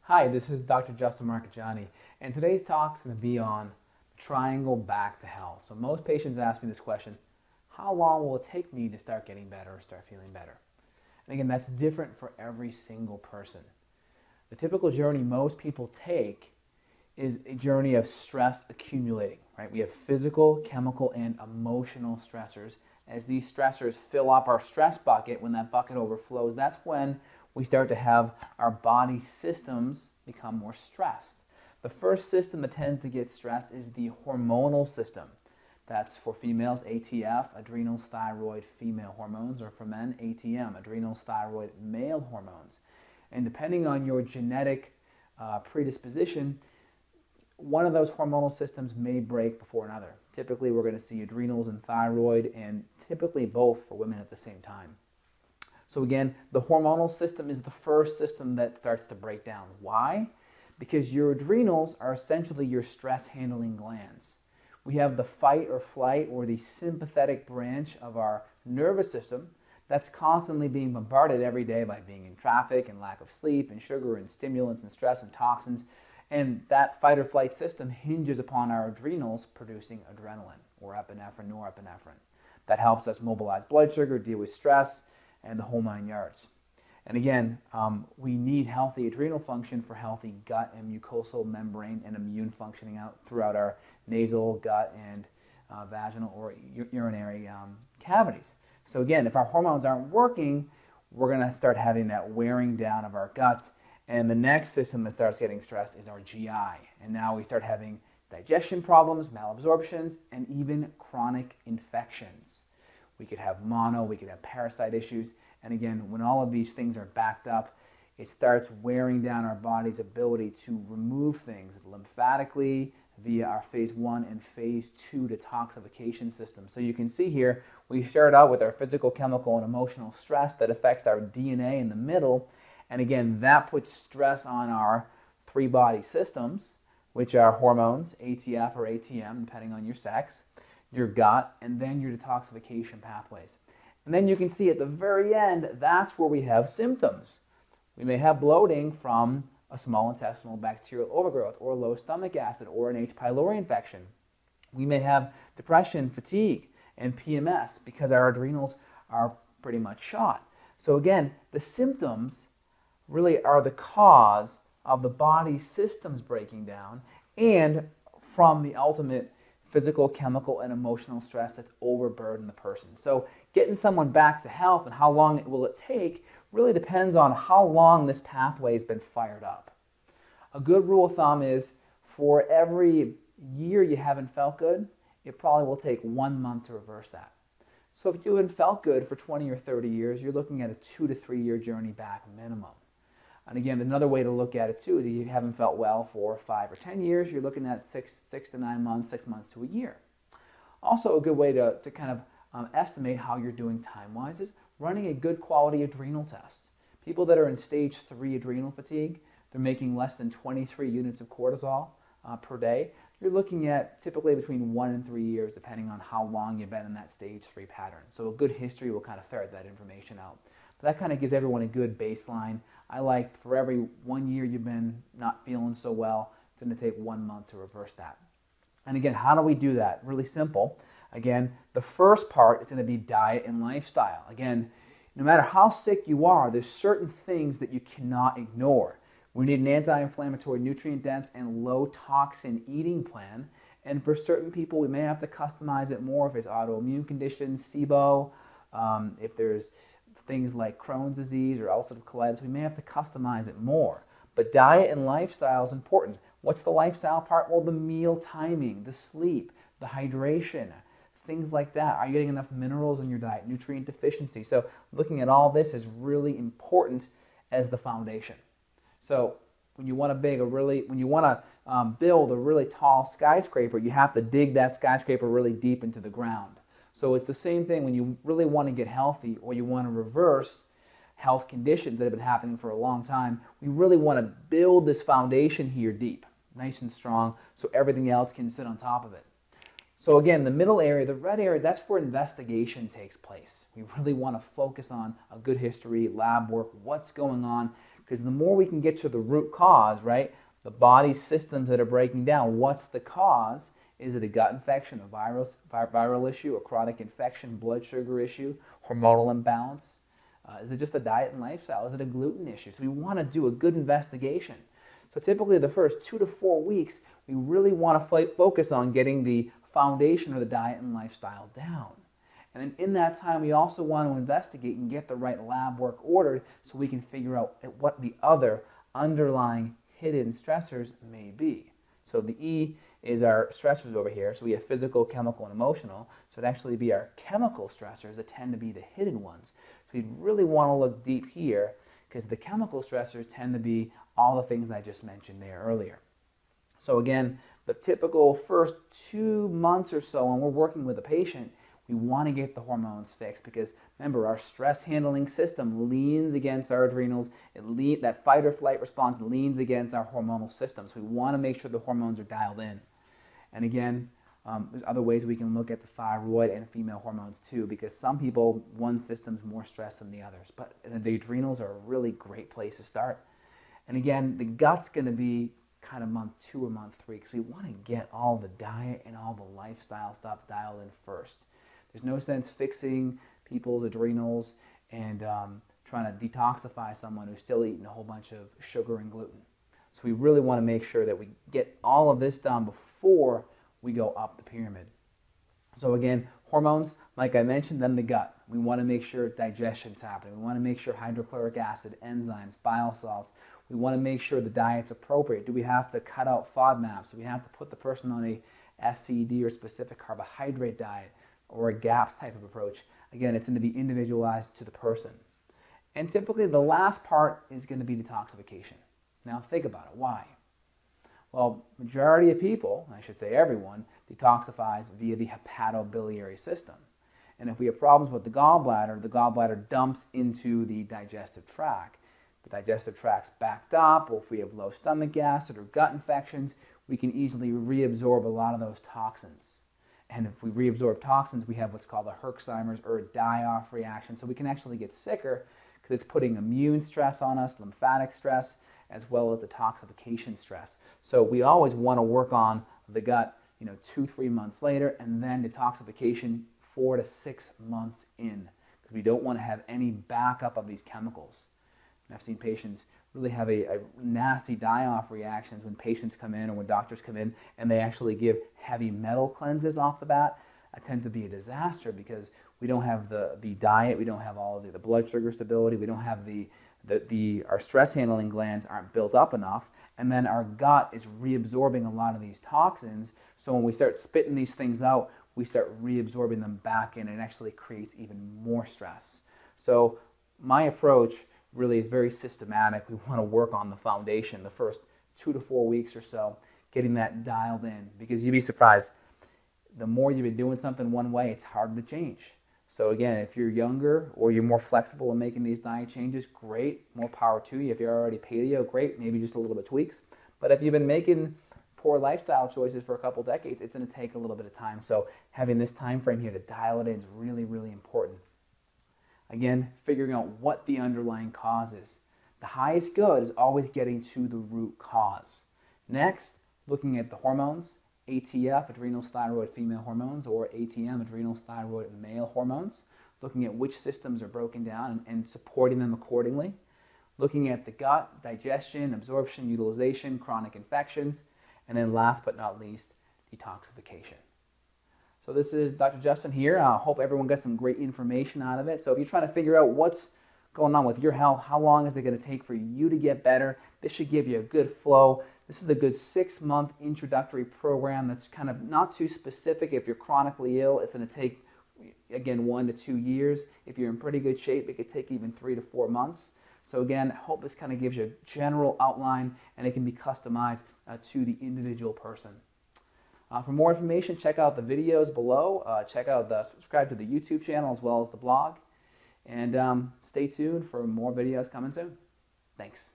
Hi, this is Dr. Justin Marchegiani, and today's talk is going to be on triangle back to health. So most patients ask me this question: how long will it take me to start getting better or start feeling better? And again, that's different for every single person. The typical journey most people take is a journey of stress accumulating, right? We have physical, chemical, and emotional stressors. As these stressors fill up our stress bucket, when that bucket overflows, that's when we start to have our body systems become more stressed. The first system that tends to get stressed is the hormonal system. That's for females, ATF, adrenal thyroid female hormones, or for men, ATM, adrenal thyroid male hormones. And depending on your genetic predisposition, one of those hormonal systems may break before another. Typically, we're going to see adrenals and thyroid, and typically both for women at the same time. So again, the hormonal system is the first system that starts to break down. Why? Because your adrenals are essentially your stress handling glands. We have the fight or flight, or the sympathetic branch of our nervous system that's constantly being bombarded every day by being in traffic and lack of sleep and sugar and stimulants and stress and toxins. And that fight or flight system hinges upon our adrenals producing adrenaline, or epinephrine, norepinephrine. That helps us mobilize blood sugar, deal with stress, and the whole 9 yards. And again, we need healthy adrenal function for healthy gut and mucosal membrane and immune functioning out throughout our nasal, gut, and vaginal or urinary cavities. So again, if our hormones aren't working, we're going to start having that wearing down of our guts. And the next system that starts getting stressed is our GI. And now we start having digestion problems, malabsorptions, and even chronic infections. We could have mono, we could have parasite issues. And again, when all of these things are backed up, it starts wearing down our body's ability to remove things lymphatically via our phase 1 and phase 2 detoxification system. So you can see here, we start out with our physical, chemical, and emotional stress that affects our DNA in the middle. And again, that puts stress on our three body systems, which are hormones, ATF or ATM, depending on your sex, your gut, and then your detoxification pathways. And then you can see at the very end, that's where we have symptoms. We may have bloating from a small intestinal bacterial overgrowth, or low stomach acid, or an H. pylori infection. We may have depression, fatigue, and PMS because our adrenals are pretty much shot. So again, the symptoms really are the cause of the body systems breaking down, and from the ultimate physical, chemical, and emotional stress that's overburdened the person. So getting someone back to health and how long will it take really depends on how long this pathway has been fired up. A good rule of thumb is for every year you haven't felt good, it probably will take 1 month to reverse that. So if you haven't felt good for 20 or 30 years, you're looking at a 2 to 3 year journey back minimum. And again, another way to look at it too is if you haven't felt well for 5 or 10 years, you're looking at 6 to 9 months, 6 months to a year. Also, a good way to kind of estimate how you're doing time-wise is running a good quality adrenal test. People that are in stage 3 adrenal fatigue, they're making less than 23 units of cortisol per day. You're looking at typically between 1 and 3 years, depending on how long you've been in that stage 3 pattern. So a good history will kind of ferret that information out. But that kind of gives everyone a good baseline. I like for every 1 year you've been not feeling so well, it's going to take 1 month to reverse that. And again, how do we do that? Really simple. Again, the first part is going to be diet and lifestyle. Again, no matter how sick you are, there's certain things that you cannot ignore. We need an anti-inflammatory, nutrient-dense, and low-toxin eating plan. And for certain people, we may have to customize it more if it's autoimmune conditions, SIBO, if there's things like Crohn's disease or ulcerative colitis, we may have to customize it more. But diet and lifestyle is important. What's the lifestyle part? Well, the meal timing, the sleep, the hydration, things like that. Are you getting enough minerals in your diet? Nutrient deficiency. So looking at all this is really important as the foundation. So when you want to build a really tall skyscraper, you have to dig that skyscraper really deep into the ground. So it's the same thing when you really want to get healthy or you want to reverse health conditions that have been happening for a long time. We really want to build this foundation here deep, nice and strong, so everything else can sit on top of it. So again, the middle area, the red area, that's where investigation takes place. We really want to focus on a good history, lab work, what's going on, Because the more we can get to the root cause, right, the body's systems that are breaking down, what's the cause? Is it a gut infection, a viral issue, a chronic infection, blood sugar issue, hormonal imbalance? Is it just a diet and lifestyle? Is it a gluten issue? So we want to do a good investigation. So typically the first 2 to 4 weeks, we really want to focus on getting the foundation of the diet and lifestyle down. And then in that time, we also want to investigate and get the right lab work ordered so we can figure out what the other underlying hidden stressors may be. So the E is our stressors over here. So we have physical, chemical, and emotional. So it'd actually be our chemical stressors that tend to be the hidden ones. So we'd really want to look deep here because the chemical stressors tend to be all the things I just mentioned there earlier. So again, the typical first 2 months or so when we're working with a patient, we want to get the hormones fixed because remember, our stress handling system leans against our adrenals. That fight or flight response leans against our hormonal system. So we want to make sure the hormones are dialed in. And again, there's other ways we can look at the thyroid and female hormones too, because some people, one system's more stressed than the others. But the adrenals are a really great place to start. And again, the gut's going to be kind of month 2 or month 3 because we want to get all the diet and all the lifestyle stuff dialed in first. There's no sense fixing people's adrenals and trying to detoxify someone who's still eating a whole bunch of sugar and gluten. So we really want to make sure that we get all of this done before we go up the pyramid. So again, hormones, like I mentioned, then the gut. We want to make sure digestion's happening. We want to make sure hydrochloric acid, enzymes, bile salts. We want to make sure the diet's appropriate. Do we have to cut out FODMAPs? Do we have to put the person on a SCD or specific carbohydrate diet or a GAPS type of approach? Again, it's going to be individualized to the person. And typically the last part is going to be detoxification. Now think about it. Why? Well, majority of people, I should say everyone, detoxifies via the hepatobiliary system. And if we have problems with the gallbladder dumps into the digestive tract. The digestive tract's backed up, or if we have low stomach acid or gut infections, we can easily reabsorb a lot of those toxins. And if we reabsorb toxins, we have what's called a Herxheimer's or a die-off reaction. So we can actually get sicker because it's putting immune stress on us, lymphatic stress, as well as detoxification stress. So we always want to work on the gut, 2-3 months later, and then detoxification 4 to 6 months in, because we don't want to have any backup of these chemicals. And I've seen patients really have a nasty die-off reactions when patients come in or when doctors come in and they actually give heavy metal cleanses off the bat. That tends to be a disaster because we don't have the diet, we don't have all of the blood sugar stability, we don't have our stress handling glands aren't built up enough, and then our gut is reabsorbing a lot of these toxins. So when we start spitting these things out, we start reabsorbing them back in, and it actually creates even more stress. So my approach really is very systematic. We want to work on the foundation the first 2 to 4 weeks or so, getting that dialed in, because you'd be surprised. The more you've been doing something one way, it's hard to change. So again, if you're younger or you're more flexible in making these diet changes, great, more power to you. If you're already paleo, great, maybe just a little bit of tweaks. But if you've been making poor lifestyle choices for a couple decades, it's going to take a little bit of time. So having this time frame here to dial it in is really, really important. Again, figuring out what the underlying cause is. The highest good is always getting to the root cause. Next, looking at the hormones, ATF, adrenal thyroid female hormones, or ATM, adrenal thyroid male hormones, looking at which systems are broken down and supporting them accordingly. Looking at the gut, digestion, absorption, utilization, chronic infections, and then last but not least, detoxification. So this is Dr. Justin here. I hope everyone got some great information out of it. So if you're trying to figure out what's going on with your health, how long is it going to take for you to get better, this should give you a good flow. This is a good 6-month introductory program that's kind of not too specific. If you're chronically ill, it's going to take, again, 1 to 2 years. If you're in pretty good shape, it could take even 3 to 4 months. So again, I hope this kind of gives you a general outline, and it can be customized to the individual person. For more information, check out the videos below. Subscribe to the YouTube channel as well as the blog. And stay tuned for more videos coming soon. Thanks.